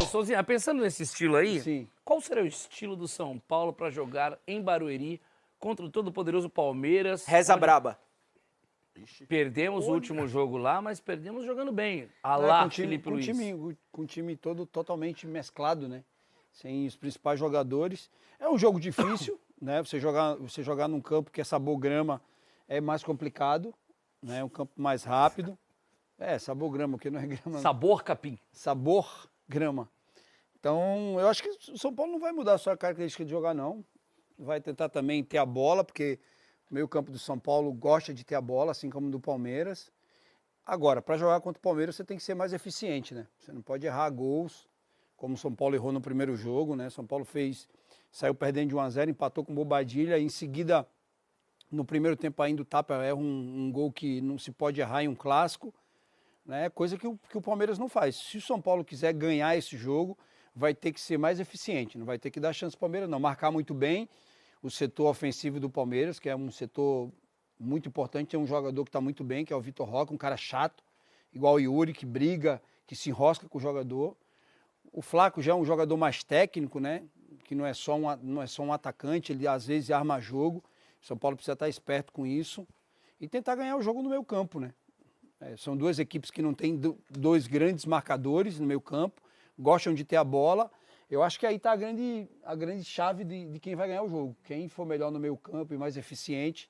Souzinha, pensando nesse estilo aí, Sim. qual será o estilo do São Paulo para jogar em Barueri contra o todo-poderoso Palmeiras? Reza braba. Perdemos o último jogo lá, mas perdemos jogando bem. É, Alá, Felipe Luiz. Com o time todo totalmente mesclado, né? Sem os principais jogadores. É um jogo difícil, né? Você jogar num campo que é sabor grama é mais complicado, né? É um campo mais rápido. É, sabor grama, porque não é grama. Sabor capim. Sabor grama. Então, eu acho que o São Paulo não vai mudar a sua característica de jogar, não. Vai tentar também ter a bola, porque o meio-campo do São Paulo gosta de ter a bola, assim como do Palmeiras. Agora, para jogar contra o Palmeiras, você tem que ser mais eficiente, né? Você não pode errar gols, como o São Paulo errou no primeiro jogo, né? São Paulo saiu perdendo de 1-0, empatou com Bobadilha, e em seguida, no primeiro tempo ainda, o Tapa erra um gol que não se pode errar em um clássico, né? Coisa que o Palmeiras não faz. Se o São Paulo quiser ganhar esse jogo, vai ter que ser mais eficiente, não vai ter que dar chance ao Palmeiras, não. Marcar muito bem o setor ofensivo do Palmeiras, que é um setor muito importante, tem um jogador que está muito bem, que é o Vitor Roque, um cara chato, igual o Yuri, que briga, que se enrosca com o jogador. O Flaco já é um jogador mais técnico, né? Que não é só um atacante, ele às vezes arma jogo. O São Paulo precisa estar esperto com isso e tentar ganhar o jogo no meio campo, né? São duas equipes que não têm dois grandes marcadores no meio campo, gostam de ter a bola. Eu acho que aí está a grande chave de quem vai ganhar o jogo. Quem for melhor no meio campo e mais eficiente,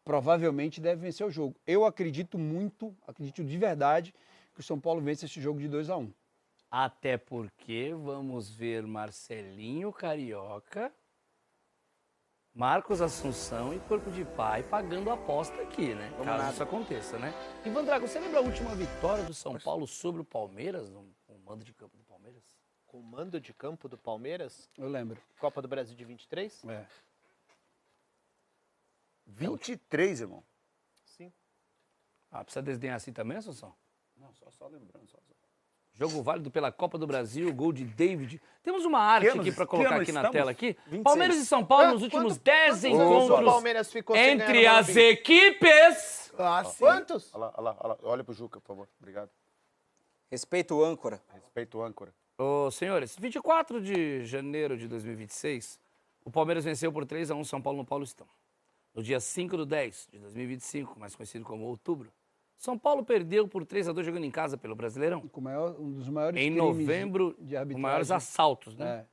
provavelmente deve vencer o jogo. Eu acredito de verdade, que o São Paulo vence esse jogo de 2-1. Até porque vamos ver Marcelinho Carioca, Marcos Assunção e Corpo de Pai pagando a aposta aqui, né? Caso isso aconteça, né? Ivan Drago, você lembra a última vitória do São Paulo sobre o Palmeiras, no mando de campo do Palmeiras? Comando de campo do Palmeiras? Eu lembro. Copa do Brasil de 23? É. 23, irmão. Sim. Ah, precisa desdenhar assim também, Assunção? Não, só lembrando. Jogo válido pela Copa do Brasil, gol de David. Temos uma arte aqui para colocar aqui na tela aqui. 26. Palmeiras e São Paulo nos últimos 10 O encontros Palmeiras ficou sem entre ganhar no as Morumbi. equipes. Quantos? Olha lá. Olha pro Juca, por favor. Obrigado. Respeito o âncora. Respeito o âncora. Ô, senhores, 24 de janeiro de 2026, o Palmeiras venceu por 3-1 São Paulo no Paulistão. No dia 5/10 de 2025, mais conhecido como outubro, São Paulo perdeu por 3-2 jogando em casa pelo Brasileirão. Um dos maiores Em crimes novembro, de arbitragem. os maiores assaltos, né?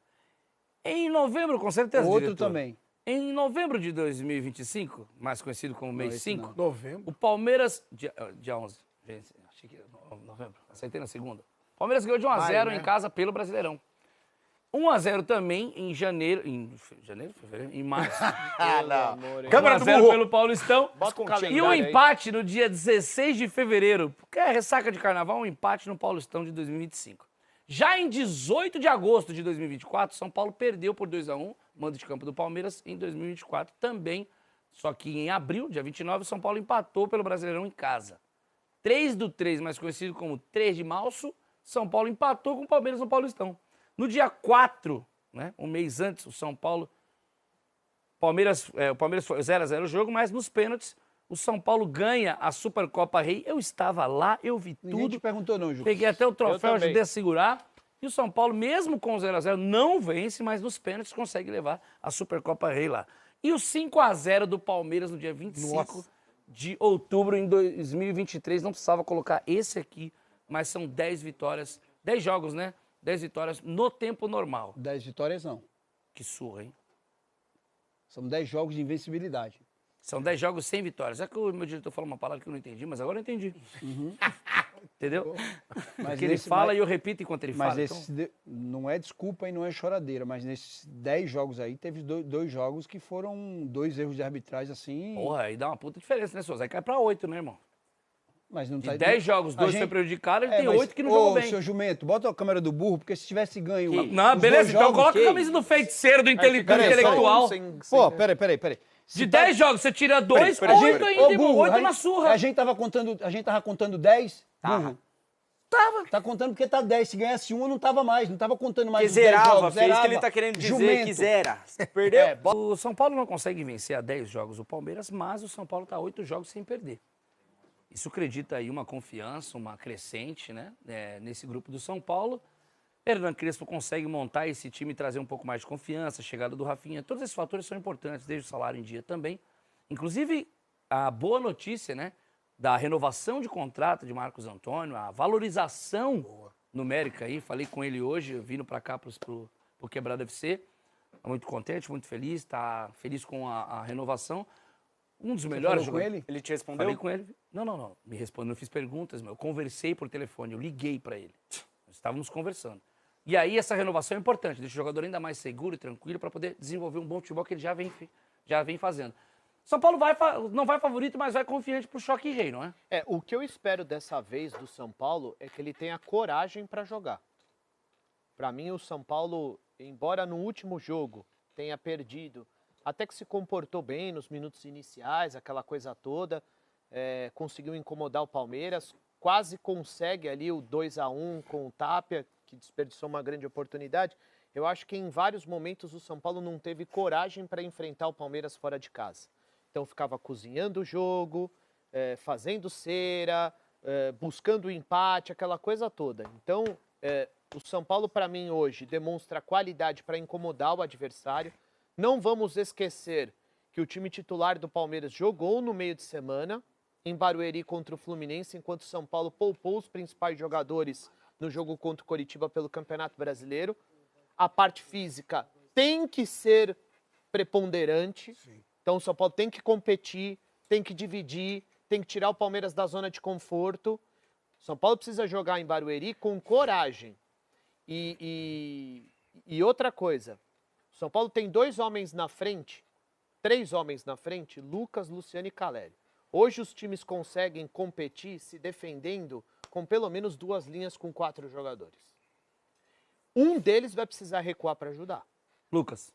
É. Em novembro, com certeza, Outro diretor. também. Em novembro de 2025, mais conhecido como mês esse 5, não. Novembro. o Palmeiras... Dia 11. Gente, achei que era novembro. Acertei na segunda. O Palmeiras ganhou de 1-0 né? em casa pelo Brasileirão. 1-0 também em janeiro... Fevereiro? Em março. Câmera 1-0 do burro. pelo Paulistão. Bota um E calendário um aí. empate no dia 16 de fevereiro. Porque é ressaca de carnaval, um empate no Paulistão de 2025. Já em 18 de agosto de 2024, São Paulo perdeu por 2-1, mando de campo do Palmeiras, em 2024 também. Só que em abril, dia 29, São Paulo empatou pelo Brasileirão em casa. 3/3, mais conhecido como 3 de março, São Paulo empatou com o Palmeiras no Paulistão. No dia 4, né, um mês antes, o São Paulo... o Palmeiras foi 0-0 o jogo, mas nos pênaltis, o São Paulo ganha a Supercopa Rei. Eu estava lá, eu vi Ninguém te tudo. perguntou não, Ju. Peguei até o troféu, também. ajudei a segurar. E o São Paulo, mesmo com o 0-0, não vence, mas nos pênaltis consegue levar a Supercopa Rei lá. E o 5-0 do Palmeiras no dia 25 de outubro em 2023. Não precisava colocar esse aqui, mas são 10 vitórias, 10 jogos, né? 10 vitórias no tempo normal. 10 vitórias não. Que surra, hein? São 10 jogos de invencibilidade. São 10 jogos sem vitórias. É que o meu diretor falou uma palavra que eu não entendi, mas agora eu entendi. Entendeu? Porque ele fala e eu repito enquanto ele Mas fala. não é desculpa e não é choradeira, mas nesses 10 jogos aí, teve dois jogos que foram 2 erros de arbitragem assim. Porra, aí dá uma puta diferença, né, Souza? Aí cai pra 8, né, irmão? Mas não De 10 jogos, 2 foi prejudicado, ele tem 8 que não jogou bem. Seu jumento, bota a câmera do burro, porque se tivesse ganho... Não, os beleza, dois então jogos- coloca a camisa do feiticeiro, do intelectual. Pô, peraí. De 10 jogos, você tira 2, Peraí, 8 ainda, Ô, irmão. burro, 8 na surra. A gente tava contando 10, burro. Tava. Tá contando porque tá 10. Se ganhasse um, eu não tava mais. Não tava contando mais Que os 10 zerava, jogos. fez o que ele tá querendo dizer, Jumento. que zera. Perdeu? O São Paulo não consegue vencer a 10 jogos o Palmeiras, mas o São Paulo tá 8 jogos sem perder. Isso acredita aí uma confiança, uma crescente, né? Nesse grupo do São Paulo. Hernan Crespo consegue montar esse time e trazer um pouco mais de confiança, chegada do Rafinha. Todos esses fatores são importantes, desde o salário em dia também. Inclusive, a boa notícia, né, da renovação de contrato de Marcos Antônio, a valorização numérica aí. Falei com ele hoje, vindo para cá pro Quebrada FC. Tá muito contente, muito feliz, tá feliz com a renovação. Um dos melhores falou com jogadores. ele? Ele te respondeu? Falei com ele. Não. Me respondeu, não fiz perguntas, eu conversei por telefone, eu liguei para ele. Nós estávamos conversando. E aí essa renovação é importante, deixa o jogador ainda mais seguro e tranquilo para poder desenvolver um bom futebol que ele já vem fazendo. São Paulo não vai favorito, mas vai confiante pro choque rei, não é? O que eu espero dessa vez do São Paulo é que ele tenha coragem para jogar. Para mim, o São Paulo, embora no último jogo tenha perdido, até que se comportou bem nos minutos iniciais, aquela coisa toda, conseguiu incomodar o Palmeiras, quase consegue ali o 2-1 com o Tapia, que desperdiçou uma grande oportunidade. Eu acho que em vários momentos o São Paulo não teve coragem para enfrentar o Palmeiras fora de casa. Então ficava cozinhando o jogo, fazendo cera, buscando o empate, aquela coisa toda. Então, o São Paulo, para mim, hoje, demonstra qualidade para incomodar o adversário. Não vamos esquecer que o time titular do Palmeiras jogou no meio de semana, em Barueri contra o Fluminense, enquanto o São Paulo poupou os principais jogadores no jogo contra o Coritiba pelo Campeonato Brasileiro. A parte física tem que ser preponderante. Sim. Então o São Paulo tem que competir, tem que dividir, tem que tirar o Palmeiras da zona de conforto. O São Paulo precisa jogar em Barueri com coragem. E outra coisa, o São Paulo tem 3 homens na frente, Lucas, Luciano e Caleri. Hoje os times conseguem competir se defendendo com pelo menos 2 linhas com 4 jogadores. Um deles vai precisar recuar para ajudar. Lucas.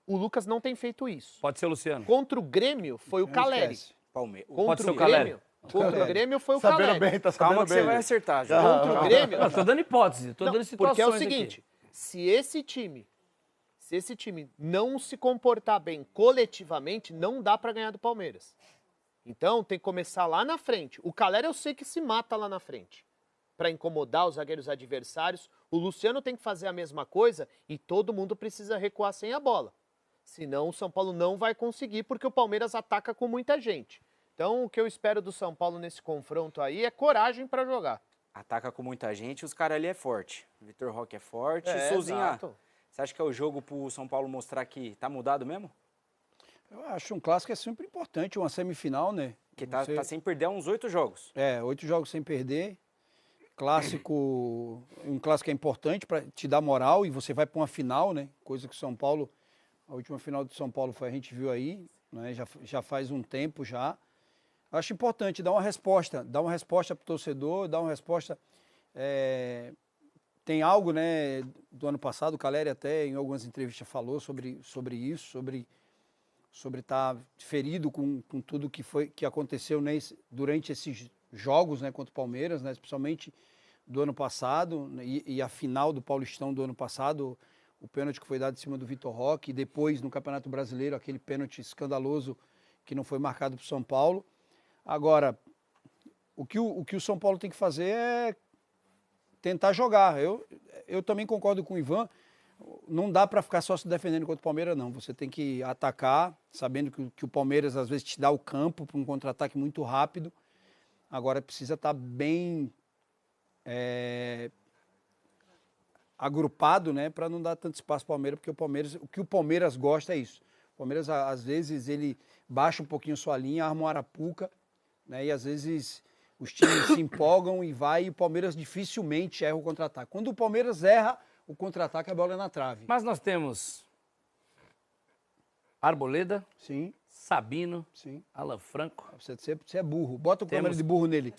O Lucas não tem feito isso. Pode ser o Luciano. Contra o Grêmio foi o Caleri. Pode ser o Caleri. Contra o Grêmio foi o Sabendo Caleri. bem, tá sabendo Calma que bem. você vai acertar. Já. Contra o Grêmio... Não, tô dando hipótese, tô dando situações porque é o aqui. seguinte, se esse time não se comportar bem coletivamente, não dá para ganhar do Palmeiras. Então tem que começar lá na frente. O Caleri eu sei que se mata lá na frente para incomodar os zagueiros adversários. O Luciano tem que fazer a mesma coisa e todo mundo precisa recuar sem a bola. Senão o São Paulo não vai conseguir porque o Palmeiras ataca com muita gente. Então o que eu espero do São Paulo nesse confronto aí é coragem para jogar. Ataca com muita gente, os caras ali é forte. Vitor Roque é forte. Souzinha, exato. você acha que é o jogo pro São Paulo mostrar que tá mudado mesmo? Eu acho um clássico é sempre importante, uma semifinal, né? Que tá sem perder uns 8 jogos. 8 jogos sem perder. Um clássico é importante para te dar moral e você vai para uma final, né? Coisa que o São Paulo, a última final do São Paulo a gente viu aí, né? Já faz um tempo já. Acho importante dar uma resposta para o torcedor, dar uma resposta. Tem algo, né, do ano passado, o Caleri até em algumas entrevistas falou sobre isso, sobre estar ferido com tudo que aconteceu durante esses jogos, né, contra o Palmeiras, né, especialmente do ano passado, né, e a final do Paulistão do ano passado, o pênalti que foi dado em cima do Vitor Roque, e depois no Campeonato Brasileiro, aquele pênalti escandaloso que não foi marcado para o São Paulo. Agora, o que o São Paulo tem que fazer é tentar jogar. Eu também concordo com o Ivan, não dá para ficar só se defendendo contra o Palmeiras, não. Você tem que atacar, sabendo que o Palmeiras às vezes te dá o campo para um contra-ataque muito rápido. Agora precisa estar bem agrupado, né, para não dar tanto espaço para o Palmeiras, porque o que o Palmeiras gosta é isso. O Palmeiras, às vezes, ele baixa um pouquinho sua linha, arma uma arapuca, né, e às vezes os times se empolgam e o Palmeiras dificilmente erra o contra-ataque. Quando o Palmeiras erra o contra-ataque, a bola é na trave. Mas nós temos Arboleda, Sim, Sabino, sim. Alan Franco. Você é burro. Bota o câmera de burro nele.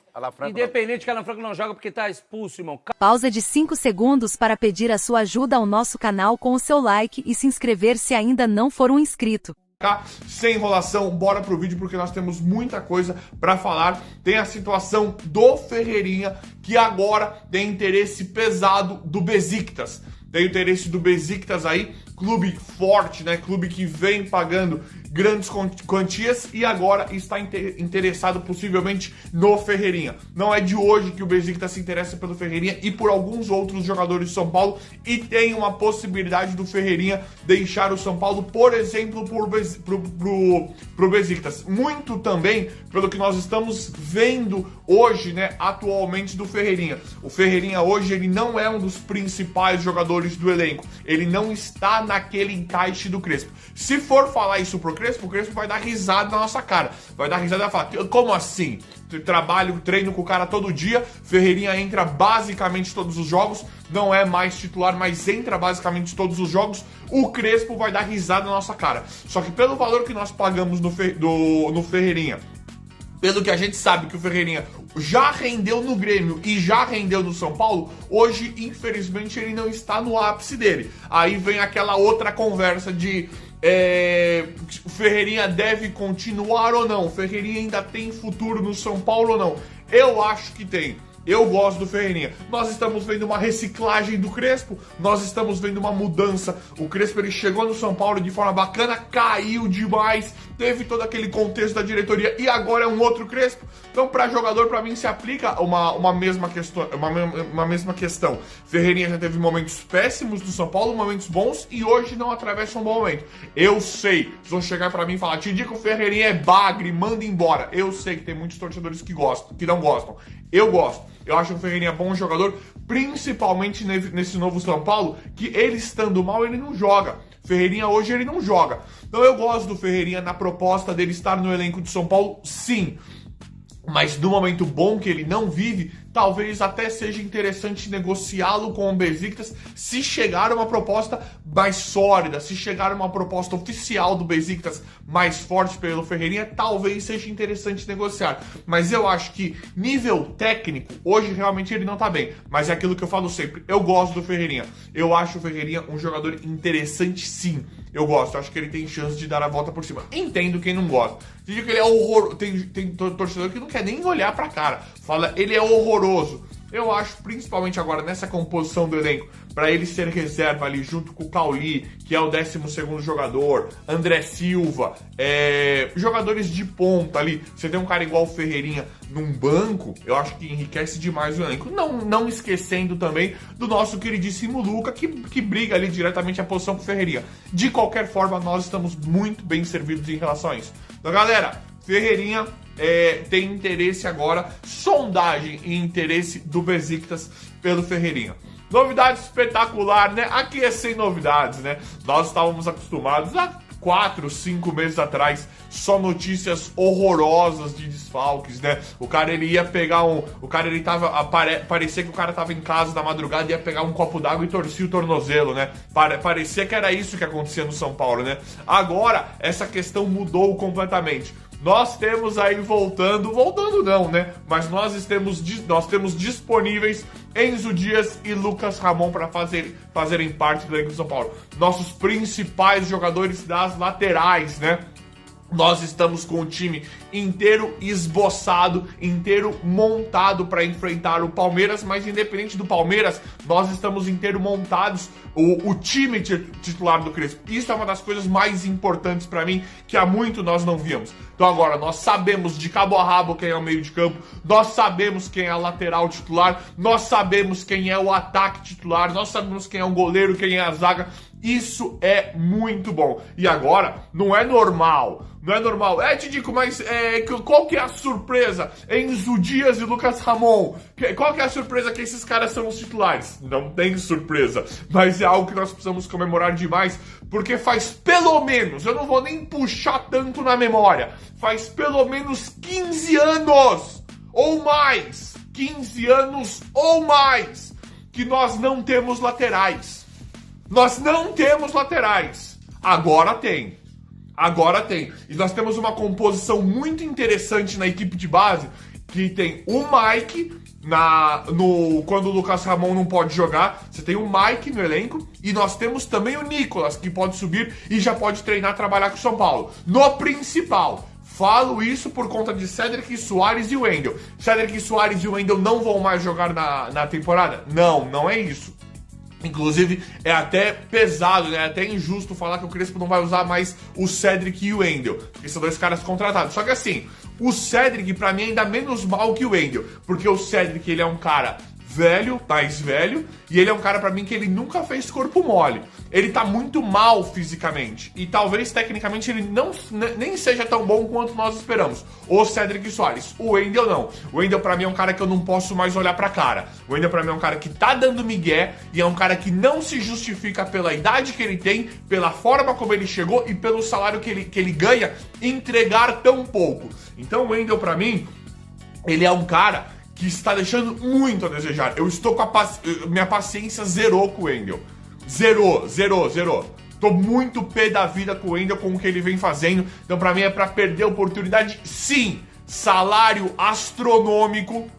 Independente que Alan Franco não joga porque tá expulso, irmão. Pausa de 5 segundos para pedir a sua ajuda ao nosso canal com o seu like e se inscrever se ainda não for um inscrito. Sem enrolação, bora pro vídeo porque nós temos muita coisa pra falar. Tem a situação do Ferreirinha, que agora tem interesse pesado do Besiktas. Tem o interesse do Besiktas aí, clube forte, né? Clube que vem pagando grandes quantias e agora está interessado possivelmente no Ferreirinha. Não é de hoje que o Besiktas se interessa pelo Ferreirinha e por alguns outros jogadores de São Paulo, e tem uma possibilidade do Ferreirinha deixar o São Paulo, por exemplo, pro Besiktas. Muito também pelo que nós estamos vendo hoje, né, atualmente do Ferreirinha. O Ferreirinha hoje, ele não é um dos principais jogadores do elenco. Ele não está naquele encaixe do Crespo. Se for falar isso pro Crespo, o Crespo vai dar risada na nossa cara. Vai dar risada e vai falar, como assim? Treino com o cara todo dia, Ferreirinha entra basicamente todos os jogos, não é mais titular, mas entra basicamente todos os jogos, o Crespo vai dar risada na nossa cara. Só que pelo valor que nós pagamos no Ferreirinha, pelo que a gente sabe que o Ferreirinha já rendeu no Grêmio e já rendeu no São Paulo, hoje, infelizmente, ele não está no ápice dele. Aí vem aquela outra conversa de o Ferreirinha deve continuar ou não, o Ferreirinha ainda tem futuro no São Paulo ou não. Eu acho que tem. Eu gosto do Ferreirinha. Nós estamos vendo uma reciclagem do Crespo, nós estamos vendo uma mudança. O Crespo, ele chegou no São Paulo de forma bacana, caiu demais, teve todo aquele contexto da diretoria e agora é um outro Crespo. Então, para jogador, para mim, se aplica uma mesma questão. Ferreirinha já teve momentos péssimos do São Paulo, momentos bons, e hoje não atravessa um bom momento. Eu sei, vocês vão chegar para mim e falar, te digo que o Ferreirinha é bagre, manda embora. Eu sei que tem muitos torcedores que não gostam. Eu gosto. Eu acho o Ferreirinha bom jogador, principalmente nesse novo São Paulo, que ele estando mal, ele não joga. Ferreirinha hoje, ele não joga. Então eu gosto do Ferreirinha na proposta dele estar no elenco de São Paulo, sim. Mas no momento bom que ele não vive, talvez até seja interessante negociá-lo com o Besiktas se chegar uma proposta mais sólida, se chegar uma proposta oficial do Besiktas mais forte pelo Ferreirinha, talvez seja interessante negociar. Mas eu acho que nível técnico, hoje realmente ele não tá bem. Mas é aquilo que eu falo sempre, eu gosto do Ferreirinha. Eu acho o Ferreirinha um jogador interessante, sim. Eu gosto, eu acho que ele tem chance de dar a volta por cima. Entendo quem não gosta. Digo que ele é horroroso. Tem torcedor que não quer nem olhar pra cara. Fala, ele é horroroso. Eu acho, principalmente agora, nessa composição do elenco, para ele ser reserva ali, junto com o Cauli, que é o 12º jogador, André Silva, jogadores de ponta ali. Você tem um cara igual o Ferreirinha num banco, eu acho que enriquece demais o elenco. Não esquecendo também do nosso queridíssimo Luca, que briga ali diretamente a posição com o Ferreirinha. De qualquer forma, nós estamos muito bem servidos em relação a isso. Então, galera, Ferreirinha tem interesse agora, sondagem e interesse do Besiktas pelo Ferreirinha. Novidade espetacular, né? Aqui é sem novidades, né? Nós estávamos acostumados há 4, 5 meses atrás, só notícias horrorosas de desfalques, né? O cara, ele ia pegar parecia que o cara tava em casa na madrugada e ia pegar um copo d'água e torcia o tornozelo, né? Parecia que era isso que acontecia no São Paulo, né? Agora, essa questão mudou completamente. Nós temos aí voltando não, né? Mas nós temos disponíveis Enzo Dias e Lucas Ramon para fazerem parte do elenco de São Paulo. Nossos principais jogadores das laterais, né? Nós estamos com o time inteiro esboçado, inteiro montado para enfrentar o Palmeiras, mas independente do Palmeiras, nós estamos inteiro montados, o time titular do Crespo. Isso é uma das coisas mais importantes para mim, que há muito nós não víamos. Então agora, nós sabemos de cabo a rabo quem é o meio de campo, nós sabemos quem é a lateral titular, nós sabemos quem é o ataque titular, nós sabemos quem é o goleiro, quem é a zaga. Isso é muito bom. E agora, não é normal. Tidico, mas qual que é a surpresa? Enzo Dias e Lucas Ramon. Qual que é a surpresa que esses caras são os titulares? Não tem surpresa. Mas é algo que nós precisamos comemorar demais, porque faz pelo menos, eu não vou nem puxar tanto na memória, faz pelo menos 15 anos ou mais, 15 anos ou mais, que nós não temos laterais. Nós não temos laterais. Agora tem. E nós temos uma composição muito interessante na equipe de base, que tem o Mike, quando o Lucas Ramon não pode jogar, você tem o Mike no elenco, e nós temos também o Nicolas, que pode subir e já pode treinar, trabalhar com o São Paulo. No principal. Falo isso por conta de Cédric Soares e Wendel. Cédric Soares e Wendel não vão mais jogar na temporada? Não é isso. Inclusive, é até pesado, né? É até injusto falar que o Crespo não vai usar mais o Cedric e o Wendel, porque são dois caras contratados. Só que assim, o Cedric pra mim é ainda menos mal que o Wendel, porque o Cedric ele é um cara velho, mais velho, e ele é um cara pra mim que ele nunca fez corpo mole. Ele tá muito mal fisicamente, e talvez tecnicamente ele nem seja tão bom quanto nós esperamos. O Cedric Soares, o Wendel não. O Wendel pra mim é um cara que eu não posso mais olhar pra cara. O Wendel pra mim é um cara que tá dando migué, e é um cara que não se justifica pela idade que ele tem, pela forma como ele chegou e pelo salário que ele ganha, entregar tão pouco. Então o Wendel pra mim, ele é um cara que está deixando muito a desejar. Eu estou com minha paciência zerou com o Wendel. Zerou. Tô muito pé da vida com o Wendel, com o que ele vem fazendo. Então pra mim é pra perder a oportunidade. Sim, salário astronômico.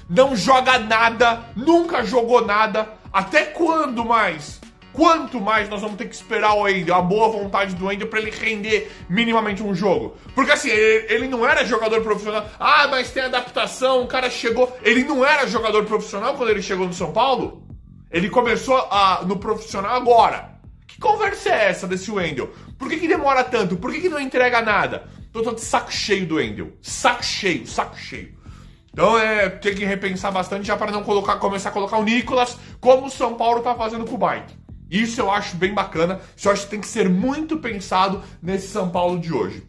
Não joga nada, nunca jogou nada. Até quando mais? Quanto mais nós vamos ter que esperar o Wendel, a boa vontade do Wendel pra ele render minimamente um jogo? Porque assim, ele não era jogador profissional. Ah, mas tem adaptação, o cara chegou... Ele não era jogador profissional quando ele chegou no São Paulo? Ele começou no profissional agora. Que conversa é essa desse Wendel? Por que demora tanto? Por que não entrega nada? Tô de saco cheio do Wendel. Saco cheio. Então tem que repensar bastante já para não começar a colocar o Nicolas como o São Paulo tá fazendo com o Mike. Isso eu acho bem bacana, isso eu acho que tem que ser muito pensado nesse São Paulo de hoje.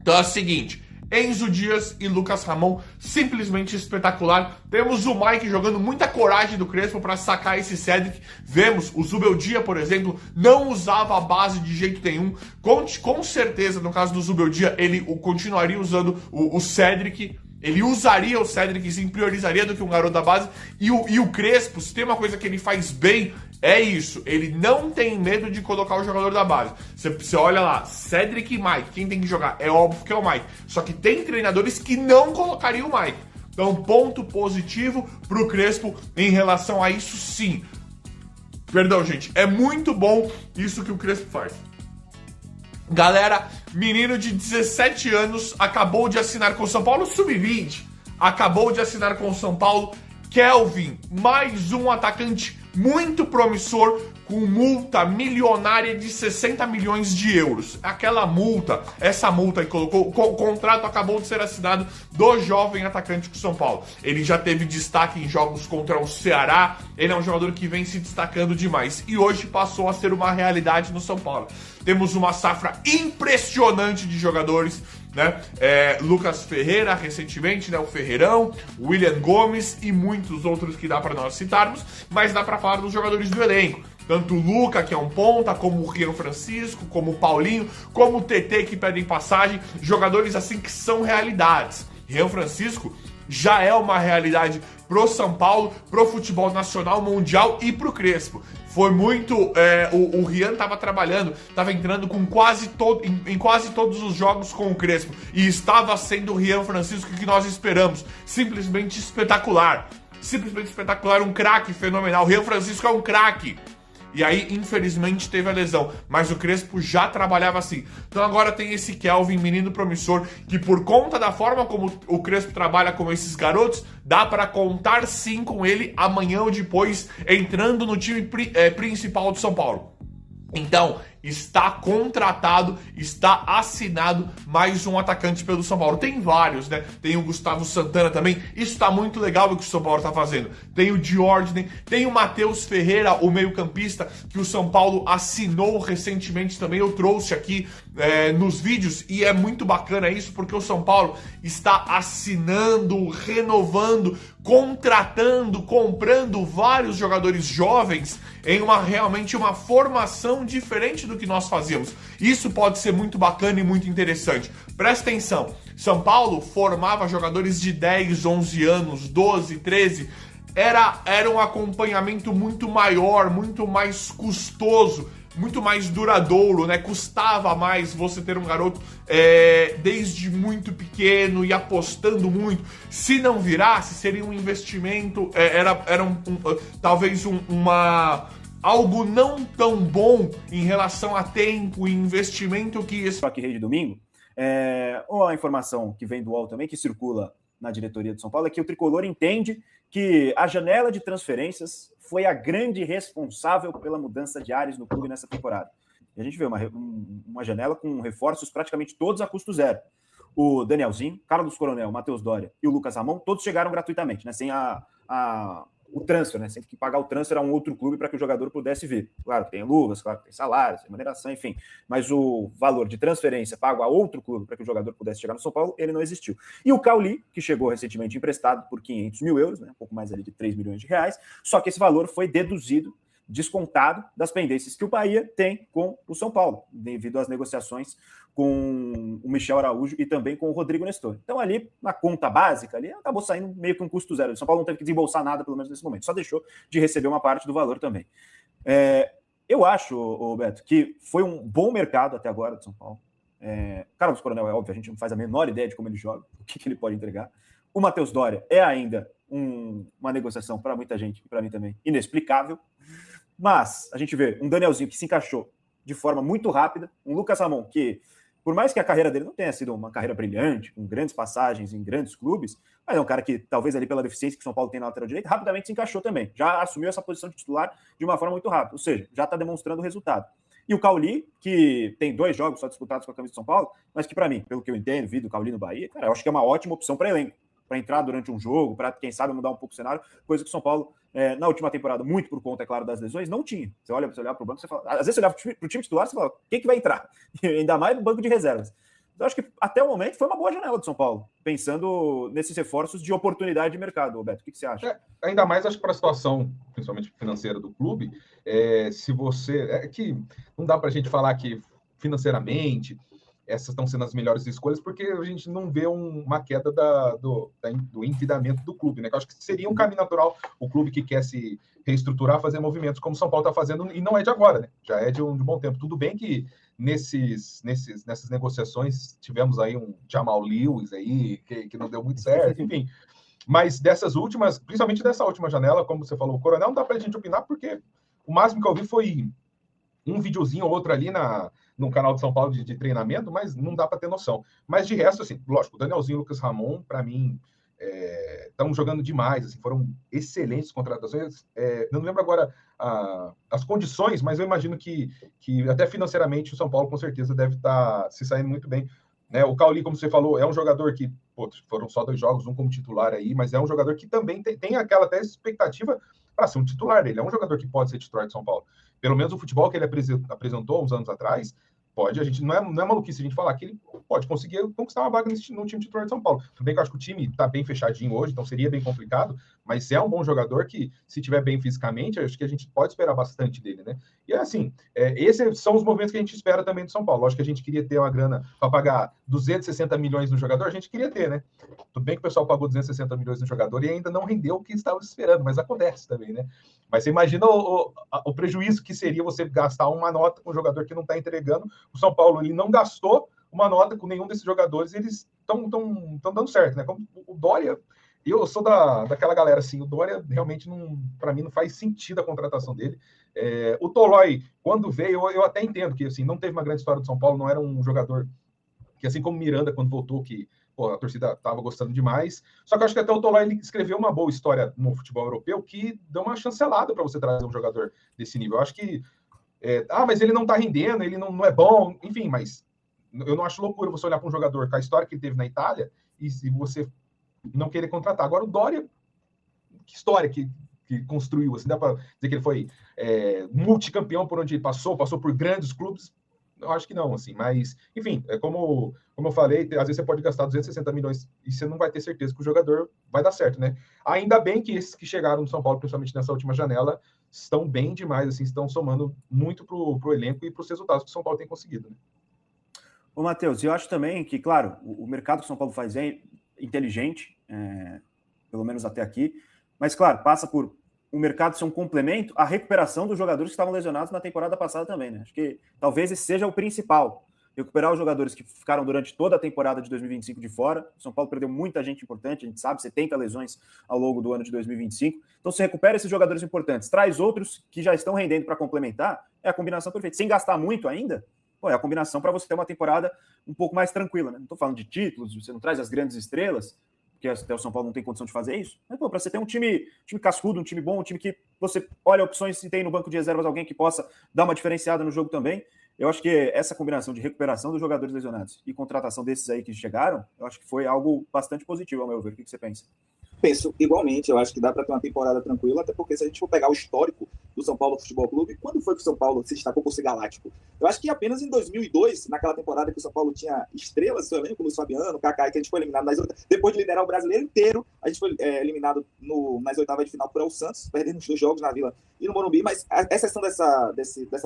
Então é o seguinte, Enzo Dias e Lucas Ramon, simplesmente espetacular. Temos o Mike jogando muita coragem do Crespo para sacar esse Cedric. Vemos o Zubeldia, por exemplo, não usava a base de jeito nenhum. Com certeza, no caso do Zubeldia, ele continuaria usando o Cedric. Ele usaria o Cedric, sim, priorizaria do que um garoto da base. E o Crespo, se tem uma coisa que ele faz bem, é isso. Ele não tem medo de colocar o jogador da base. Você olha lá, Cedric e Mike, quem tem que jogar? É óbvio que é o Mike. Só que tem treinadores que não colocariam o Mike. Então, ponto positivo pro Crespo em relação a isso, sim. Perdão, gente. É muito bom isso que o Crespo faz. Galera, menino de 17 anos acabou de assinar com o São Paulo, sub-20, acabou de assinar com o São Paulo. Kelvin, mais um atacante muito promissor, com multa milionária de 60 milhões de euros. Essa multa que colocou, o contrato acabou de ser assinado do jovem atacante com o São Paulo. Ele já teve destaque em jogos contra o Ceará, ele é um jogador que vem se destacando demais e hoje passou a ser uma realidade no São Paulo. Temos uma safra impressionante de jogadores, né? Lucas Ferreira, recentemente, né? O Ferreirão, William Gomes e muitos outros que dá para nós citarmos, mas dá para falar dos jogadores do elenco. Tanto o Luca, que é um ponta, como o Rian Francisco, como o Paulinho, como o TT, que pedem passagem. Jogadores assim que são realidades. Rian Francisco já é uma realidade pro São Paulo, pro futebol nacional, mundial e pro Crespo. Foi muito... o Rian estava trabalhando, estava entrando com em quase todos os jogos com o Crespo. E estava sendo o Rian Francisco que nós esperamos. Simplesmente espetacular. Um craque fenomenal. O Rian Francisco é um craque. E aí, infelizmente, teve a lesão. Mas o Crespo já trabalhava assim. Então agora tem esse Kelvin, menino promissor, que por conta da forma como o Crespo trabalha com esses garotos, dá para contar sim com ele amanhã ou depois, entrando no time principal do São Paulo. Então, está contratado, está assinado mais um atacante pelo São Paulo. Tem vários, né? Tem o Gustavo Santana também. Isso está muito legal o que o São Paulo está fazendo. Tem o Diordem, tem o Matheus Ferreira, o meio-campista, que o São Paulo assinou recentemente também. Eu trouxe aqui nos vídeos e é muito bacana isso, porque o São Paulo está assinando, renovando, contratando, comprando vários jogadores jovens em realmente uma formação diferente do que nós fazíamos. Isso pode ser muito bacana e muito interessante. Presta atenção, São Paulo formava jogadores de 10, 11 anos, 12, 13. Era um acompanhamento muito maior, muito mais custoso, muito mais duradouro, né? Custava mais você ter um garoto desde muito pequeno e apostando muito. Se não virasse, seria um investimento, talvez algo não tão bom em relação a tempo e investimento que esse... Aqui, Rede Domingo, uma informação que vem do UOL também, que circula na diretoria do São Paulo, é que o Tricolor entende que a janela de transferências foi a grande responsável pela mudança de ares no clube nessa temporada. E a gente vê uma janela com reforços praticamente todos a custo zero. O Danielzinho, Carlos Coronel, Matheus Doria e o Lucas Ramon, todos chegaram gratuitamente, né? Sem o transfer, né? Sem que pagar o transfer a um outro clube para que o jogador pudesse vir. Claro que tem luvas, claro que tem salários, remuneração, enfim. Mas o valor de transferência pago a outro clube para que o jogador pudesse chegar no São Paulo, ele não existiu. E o Cauli, que chegou recentemente emprestado por 500 mil euros, né? Um pouco mais ali de 3 milhões de reais, só que esse valor foi deduzido, descontado das pendências que o Bahia tem com o São Paulo, devido às negociações com o Michel Araújo e também com o Rodrigo Nestor. Então ali, na conta básica, ali acabou saindo meio que um custo zero. O São Paulo não teve que desembolsar nada, pelo menos nesse momento, só deixou de receber uma parte do valor também. Eu acho, Beto, que foi um bom mercado até agora do São Paulo. Carlos Coronel é óbvio, a gente não faz a menor ideia de como ele joga, o que ele pode entregar. O Matheus Doria é ainda uma negociação para muita gente, e para mim também, inexplicável. Mas a gente vê um Danielzinho que se encaixou de forma muito rápida, um Lucas Ramon que, por mais que a carreira dele não tenha sido uma carreira brilhante, com grandes passagens em grandes clubes, mas é um cara que, talvez ali pela deficiência que o São Paulo tem na lateral direita, rapidamente se encaixou também. Já assumiu essa posição de titular de uma forma muito rápida, ou seja, já está demonstrando o resultado. E o Cauli, que tem 2 jogos só disputados com a camisa de São Paulo, mas que para mim, pelo que eu entendo, vi do Cauli no Bahia, cara, eu acho que é uma ótima opção para elenco, para entrar durante um jogo, para, quem sabe, mudar um pouco o cenário, coisa que o São Paulo, na última temporada, muito por conta, é claro, das lesões, não tinha. Você olha para o banco, você fala, às vezes você olha para o time titular, você fala, quem que vai entrar? E ainda mais no banco de reservas. Eu acho que, até o momento, foi uma boa janela do São Paulo, pensando nesses reforços de oportunidade de mercado, Roberto. O que você acha? Ainda mais, acho que para a situação, principalmente financeira do clube, se você... É que não dá para a gente falar que, financeiramente, essas estão sendo as melhores escolhas, porque a gente não vê uma queda do endividamento do clube, né? Que eu acho que seria um caminho natural o clube que quer se reestruturar, fazer movimentos como o São Paulo está fazendo, e não é de agora, né? Já é de um bom tempo. Tudo bem que nessas negociações tivemos aí um Jamal Lewis aí, que não deu muito certo, enfim. Mas dessas últimas, principalmente dessa última janela, como você falou, o Coronel, não dá para a gente opinar, porque o máximo que eu vi foi um videozinho ou outro ali no canal de São Paulo de treinamento, mas não dá para ter noção. Mas de resto, assim, lógico, o Danielzinho e o Lucas Ramon, para mim, estão jogando demais, assim, foram excelentes contratações. Não lembro agora as condições, mas eu imagino que até financeiramente o São Paulo com certeza deve estar se saindo muito bem. Né? O Cauli, como você falou, é um jogador que, foram só 2 jogos, um como titular aí, mas é um jogador que também tem aquela até expectativa para ser um titular. Ele é um jogador que pode ser titular de São Paulo. Pelo menos o futebol que ele apresentou uns anos atrás, a gente não é maluquice a gente falar que ele pode conseguir conquistar uma vaga no time titular de São Paulo. Tudo bem que eu acho que o time está bem fechadinho hoje, então seria bem complicado, mas é um bom jogador que, se tiver bem fisicamente, acho que a gente pode esperar bastante dele, né? E assim, esses são os movimentos que a gente espera também do São Paulo. Lógico que a gente queria ter uma grana para pagar 260 milhões no jogador, a gente queria ter, né? Tudo bem que o pessoal pagou 260 milhões no jogador e ainda não rendeu o que estava esperando, mas acontece também, né? Mas você imagina o prejuízo que seria você gastar uma nota com um jogador que não está entregando. O São Paulo, ele não gastou uma nota com nenhum desses jogadores, eles estão dando certo, né? Como o Doria, eu sou daquela galera assim, o Doria realmente, para mim, não faz sentido a contratação dele. O Tolói, quando veio, eu até entendo que assim, não teve uma grande história do São Paulo, não era um jogador que, assim como Miranda, quando voltou, que a torcida estava gostando demais. Só que eu acho que até o Tolói, ele escreveu uma boa história no futebol europeu que deu uma chancelada para você trazer um jogador desse nível. Eu acho que mas ele não tá rendendo, ele não é bom, enfim, mas eu não acho loucura você olhar para um jogador com a história que ele teve na Itália e se você não querer contratar. Agora o Doria, que história que construiu, assim, dá para dizer que ele foi multicampeão por onde ele passou por grandes clubes? Eu acho que não, assim, mas, enfim, como eu falei, às vezes você pode gastar 260 milhões e você não vai ter certeza que o jogador vai dar certo, né? Ainda bem que esses que chegaram no São Paulo, principalmente nessa última janela, estão bem demais, assim, estão somando muito pro elenco e pros resultados que o São Paulo tem conseguido, né? Ô, Matheus, eu acho também que, claro, o mercado que o São Paulo faz é inteligente, pelo menos até aqui, mas, claro, passa por o mercado ser um complemento à recuperação dos jogadores que estavam lesionados na temporada passada também, né? Acho que talvez esse seja o principal, recuperar os jogadores que ficaram durante toda a temporada de 2025 de fora. O São Paulo perdeu muita gente importante, a gente sabe, 70 lesões ao longo do ano de 2025. Então, se recupera esses jogadores importantes, traz outros que já estão rendendo para complementar, é a combinação perfeita. Sem gastar muito ainda, é a combinação para você ter uma temporada um pouco mais tranquila, né? Não estou falando de títulos, você não traz as grandes estrelas, porque até o São Paulo não tem condição de fazer isso. Mas, pô, para você ter um time cascudo, um time bom, um time que você olha opções se tem no banco de reservas alguém que possa dar uma diferenciada no jogo também. Eu acho que essa combinação de recuperação dos jogadores lesionados e contratação desses aí que chegaram, eu acho que foi algo bastante positivo, ao meu ver. O que você pensa? Penso igualmente, eu acho que dá para ter uma temporada tranquila, até porque se a gente for pegar o histórico do São Paulo Futebol Clube, quando foi que o São Paulo se destacou por ser galáctico? Eu acho que apenas em 2002, naquela temporada que o São Paulo tinha estrelas, seu elenco, Luiz Fabiano, Kaká, que a gente foi eliminado depois de liderar o brasileiro inteiro, a gente foi eliminado nas oitavas de final por El Santos, perdendo os 2 jogos na Vila e no Morumbi, mas a exceção dessa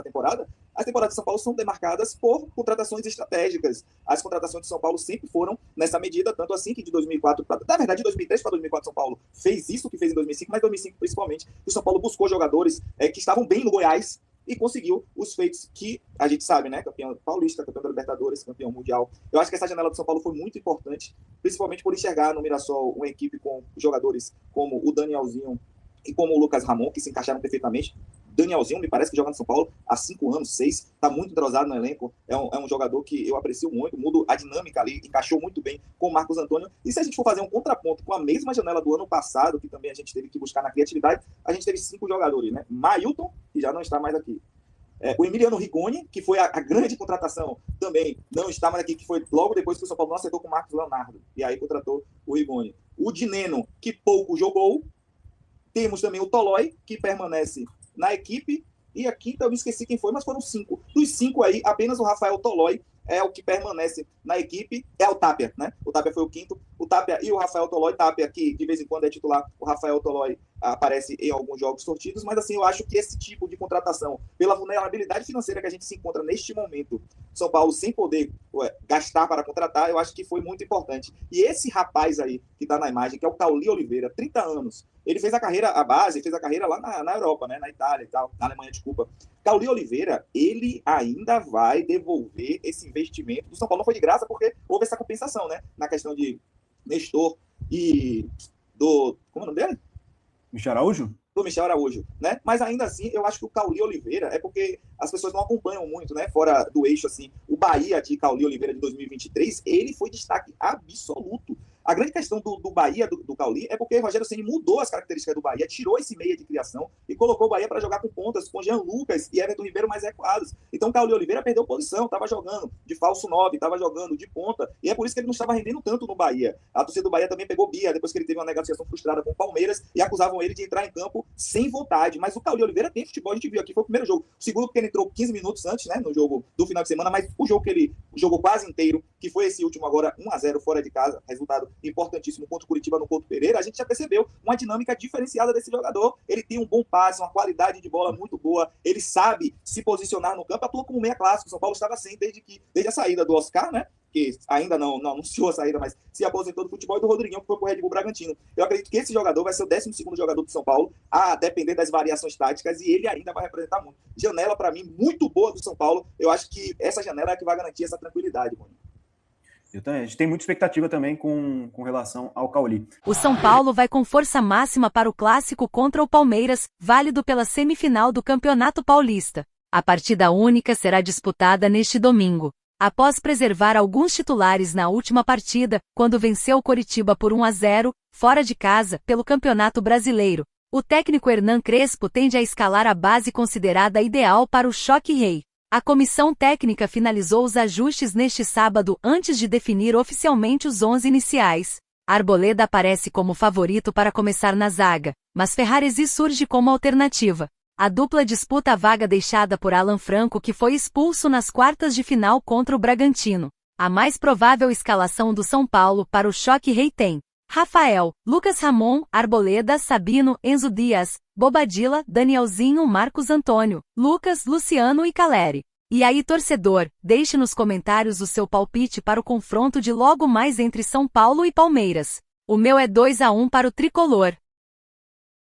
temporada, as temporadas de São Paulo são demarcadas por contratações estratégicas. As contratações de São Paulo sempre foram nessa medida, tanto assim que de 2004, na verdade de 2003 para 2004 São Paulo fez isso que fez em 2005, mas em 2005 principalmente, o São Paulo buscou jogadores que estavam bem no Goiás e conseguiu os feitos que a gente sabe, né? Campeão paulista, campeão da Libertadores, campeão mundial. Eu acho que essa janela do São Paulo foi muito importante, principalmente por enxergar no Mirassol uma equipe com jogadores como o Danielzinho e como o Lucas Ramon, que se encaixaram perfeitamente. Danielzinho, me parece que joga no São Paulo há 5 anos, 6, está muito entrosado no elenco, é um jogador que eu aprecio muito, muda a dinâmica ali, encaixou muito bem com o Marcos Antônio, e se a gente for fazer um contraponto com a mesma janela do ano passado, que também a gente teve que buscar na criatividade, a gente teve 5 jogadores, né? Mailton, que já não está mais aqui. O Emiliano Rigoni, que foi a grande contratação, também não está mais aqui, que foi logo depois que o São Paulo não acertou com o Marcos Leonardo, e aí contratou o Rigoni. O Dineno, que pouco jogou. Temos também o Tolói, que permanece na equipe, e a quinta eu me esqueci quem foi, mas foram 5. Dos 5 aí, apenas o Rafael Tolói é o que permanece na equipe, é o Tapia, né? O Tapia foi o quinto, o Tapia e o Rafael Tolói, Tapia que de vez em quando é titular, o Rafael Tolói aparece em alguns jogos sortidos, mas assim, eu acho que esse tipo de contratação, pela vulnerabilidade financeira que a gente se encontra neste momento, São Paulo sem poder gastar para contratar, eu acho que foi muito importante. E esse rapaz aí, que está na imagem, que é o Cauli Oliveira, 30 anos, ele fez a carreira, a base, fez a carreira lá na Europa, né? Na Itália e tal, na Alemanha, desculpa. Cauli Oliveira, ele ainda vai devolver esse investimento do São Paulo. Não foi de graça, porque houve essa compensação, né? Na questão de Nestor e do... Como é o nome dele? Michel Araújo? Do Michel Araújo, né? Mas ainda assim, eu acho que o Cauli Oliveira é porque as pessoas não acompanham muito, né? Fora do eixo, assim, o Bahia de Cauli Oliveira de 2023, ele foi destaque absoluto. A grande questão do Bahia, do Cauli, é porque o Rogério Ceni mudou as características do Bahia, tirou esse meia de criação e colocou o Bahia para jogar com pontas, com Jean Lucas e Everton Ribeiro mais recuados. Então o Cauli Oliveira perdeu posição, estava jogando de falso 9, estava jogando de ponta, e é por isso que ele não estava rendendo tanto no Bahia. A torcida do Bahia também pegou Bia, depois que ele teve uma negociação frustrada com o Palmeiras, e acusavam ele de entrar em campo sem vontade. Mas o Cauli Oliveira tem futebol, a gente viu aqui, foi o primeiro jogo. O segundo porque ele entrou 15 minutos antes, né, no jogo do final de semana, mas o jogo que ele jogou quase inteiro, que foi esse último agora, 1-0 fora de casa, resultado importantíssimo contra o Curitiba no Couto Pereira, a gente já percebeu uma dinâmica diferenciada desse jogador. Ele tem um bom passe, uma qualidade de bola muito boa, ele sabe se posicionar no campo, atua como meia clássico. O São Paulo estava sem desde a saída do Oscar, né? Que ainda não anunciou a saída, mas se aposentou do futebol, e do Rodriguinho, que foi pro Red Bull Bragantino. Eu acredito que esse jogador vai ser o 12º jogador do São Paulo, a depender das variações táticas, e ele ainda vai representar muito. Janela, para mim, muito boa do São Paulo. Eu acho que essa janela é que vai garantir essa tranquilidade, mano. A gente tem muita expectativa também com relação ao Cauli. O São Paulo vai com força máxima para o clássico contra o Palmeiras, válido pela semifinal do Campeonato Paulista. A partida única será disputada neste domingo. Após preservar alguns titulares na última partida, quando venceu o Coritiba por 1-0, fora de casa, pelo Campeonato Brasileiro, o técnico Hernan Crespo tende a escalar a base considerada ideal para o choque rei. A comissão técnica finalizou os ajustes neste sábado antes de definir oficialmente os 11 iniciais. Arboleda aparece como favorito para começar na zaga, mas Ferraresi surge como alternativa. A dupla disputa a vaga deixada por Alan Franco, que foi expulso nas quartas de final contra o Bragantino. A mais provável escalação do São Paulo para o choque rei tem Rafael, Lucas Ramon, Arboleda, Sabino, Enzo Dias, Bobadilla, Danielzinho, Marcos Antônio, Lucas, Luciano e Caleri. E aí, torcedor, deixe nos comentários o seu palpite para o confronto de logo mais entre São Paulo e Palmeiras. O meu é 2-1 para o tricolor.